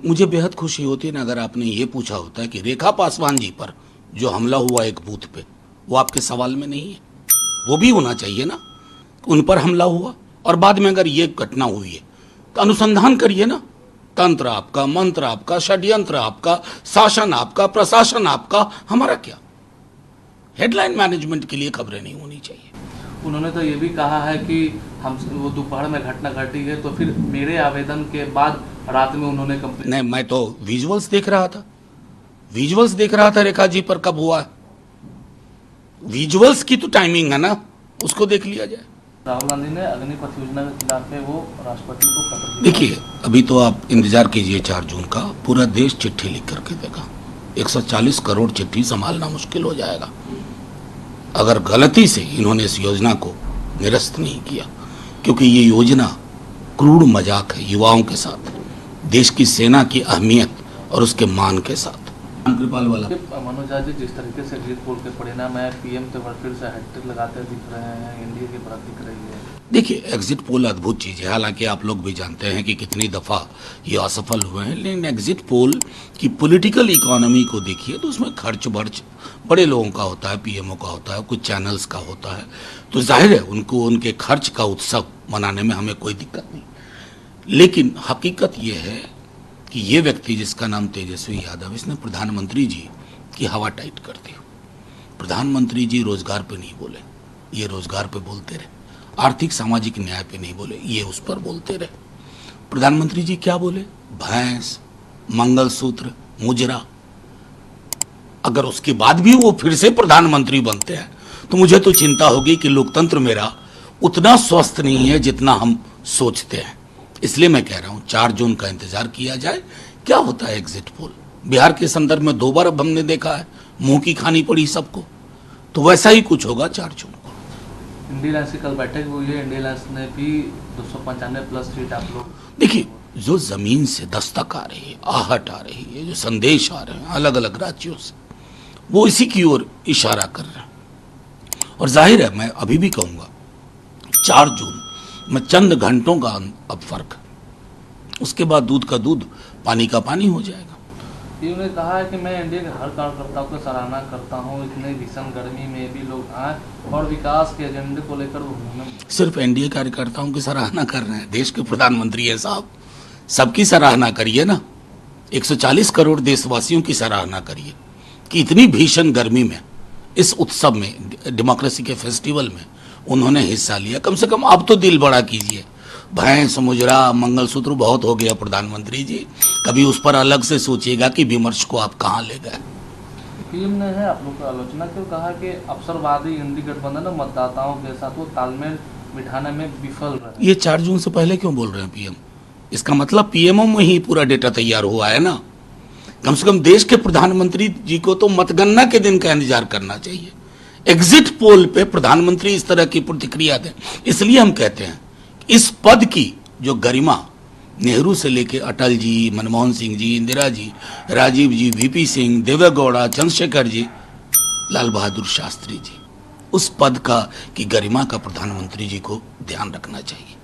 मुझे बेहद खुशी होती है ना अगर आपने ये पूछा होता है कि रेखा पासवान जी पर जो हमला हुआ एक बूथ पे वो आपके सवाल में नहीं है। वो भी होना चाहिए ना, उन पर हमला हुआ और बाद में अगर ये घटना हुई है तो अनुसंधान करिए ना। तंत्र आपका, मंत्र आपका, षड्यंत्र आपका, शासन आपका, प्रशासन आपका, हमारा क्या। हेडलाइन मैनेजमेंट के लिए खबरें नहीं होनी चाहिए। उन्होंने तो ये भी कहा है कि हम वो दोपहर में घटना घटी है तो फिर मेरे आवेदन के बाद रात में उन्होंने कंप्लेंट। नहीं, मैं तो विजुअल्स देख रहा था, रेखा जी पर कब हुआ है। विजुअल्स की तो टाइमिंग है ना, उसको देख लिया जाए। राहुल गांधी ने अग्निपथ योजना के खिलाफ है वो राष्ट्रपति को पत्र दिया। देखिए, अभी तो आप इंतजार कीजिए 4 जून का, पूरा देश चिट्ठी लिख करके देगा। 140 करोड़ चिट्ठी संभालना मुश्किल हो जाएगा अगर गलती से इन्होंने इस योजना को निरस्त नहीं किया, क्योंकि ये योजना क्रूर मजाक है युवाओं के साथ, देश की सेना की अहमियत और उसके मान के साथ। कृपाल वाला मनोज जी, जिस तरीके से एग्जिट पोल के परिणाम है, पीएम तो फिर से हैट्रिक लगाते दिख रहे हैं, एनडीए की बढ़त दिख रही है। देखिए, एग्जिट पोल अद्भुत चीज़ है, हालांकि आप लोग भी जानते हैं कि कितनी दफ़ा ये असफल हुए हैं, लेकिन एग्जिट पोल की पॉलिटिकल इकोनॉमी को देखिए तो उसमें खर्च बर्च बड़े लोगों का होता है, पीएमओ का होता है, कुछ चैनल्स का होता है, तो जाहिर है उनको उनके खर्च का उत्सव मनाने में हमें कोई दिक्कत नहीं। लेकिन हकीकत ये है कि ये व्यक्ति जिसका नाम तेजस्वी यादव, इसने प्रधानमंत्री जी की हवा टाइट कर दी। प्रधानमंत्री जी रोजगार पे नहीं बोले, ये रोजगार पे बोलते रहे। आर्थिक सामाजिक न्याय पे नहीं बोले, ये उस पर बोलते रहे। प्रधानमंत्री जी क्या बोले? भैंस, मंगलसूत्र, मुजरा। अगर उसके बाद भी वो फिर से प्रधानमंत्री बनते हैं तो मुझे तो चिंता होगी कि लोकतंत्र मेरा उतना स्वस्थ नहीं है जितना हम सोचते हैं। इसलिए मैं कह रहा हूं 4 जून का इंतजार किया जाए, क्या होता है एग्जिट पोल। बिहार के संदर्भ में 2 बार अब हमने देखा है, मुंह की खानी पड़ी सबको, तो वैसा ही कुछ होगा 4 जून को। इंडिया अलायंस की कल बैठक हुई है, इंडिया अलायंस ने भी 295 प्लस सीट आप लोग। देखिए, जो जमीन से दस्तक आ रही है, आहट आ रही है, जो संदेश आ रहे हैं अलग अलग राज्यों से, वो इसी की ओर इशारा कर रहे हैं। और जाहिर है, मैं अभी भी कहूंगा 4 जून में चंद घंटों का अब फर्क, उसके बाद दूध का दूध, पानी का पानी हो जाएगा। उन्होंने कहा है कि मैं एनडीए के हर कार्यकर्ताओं की सराहना करता हूं, इतने भीषण गर्मी में भी लोग आए और विकास के एजेंडे को लेकर उन्होंने। सिर्फ एनडीए कार्यकर्ताओं की सराहना कर रहे हैं, देश के प्रधानमंत्री है साहब, सबकी सराहना करिए ना। 140 करोड़ देशवासियों की सराहना करिए कि इतनी भीषण गर्मी में इस उत्सव में, डेमोक्रेसी के फेस्टिवल में उन्होंने हिस्सा लिया। कम से कम आप तो दिल बड़ा कीजिए। भैंस, मुजरा, मंगलसूत्र बहुत हो गया प्रधानमंत्री जी, कभी उस पर अलग से सोचिएगा कि विमर्श को आप कहाँ ले गए। पीएम ने है आप लोग की आलोचना क्यों कहा कि अवसरवादी इंडी गठबंधन और मतदाताओं के साथ वो तालमेल बिठाने में विफल रहे। ये 4 जून से पहले क्यों बोल रहे हैं पीएम? इसका मतलब पीएमओ में ही पूरा डेटा तैयार हुआ है ना। कम से कम देश के प्रधानमंत्री जी को तो मतगणना के दिन का इंतजार करना चाहिए। एग्जिट पोल पे प्रधानमंत्री इस तरह की प्रतिक्रिया दें। इसलिए हम कहते हैं इस पद की जो गरिमा नेहरू से लेके अटल जी, मनमोहन सिंह जी, इंदिरा जी, राजीव जी, वीपी सिंह, देवेगौड़ा, चंद्रशेखर जी, लाल बहादुर शास्त्री जी, उस पद का की गरिमा का प्रधानमंत्री जी को ध्यान रखना चाहिए।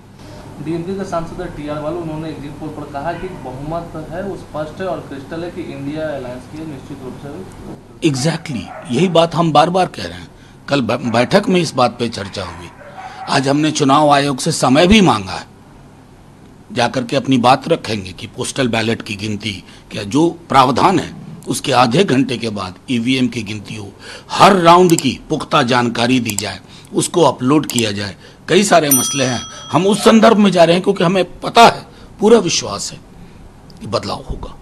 डीएमके के सांसद टीआर वालों, उन्होंने एग्जिट पोल पर कहा कि बहुमत है वो स्पष्ट है और क्रिस्टल है कि इंडिया अलायंस की निश्चित रूप से। एग्जैक्टली यही बात हम बार बार कह रहे हैं। कल बैठक में इस बात पे चर्चा हुई। आज हमने चुनाव आयोग से समय भी मांगा है, जाकर के अपनी बात रखेंगे कि पोस्टल बैलेट की गिनती क्या जो प्रावधान है उसके आधे घंटे के बाद ईवीएम की गिनती हो, हर राउंड की पुख्ता जानकारी दी जाए, उसको अपलोड किया जाए। कई सारे मसले हैं, हम उस संदर्भ में जा रहे हैं क्योंकि हमें पता है, पूरा विश्वास है कि बदलाव होगा।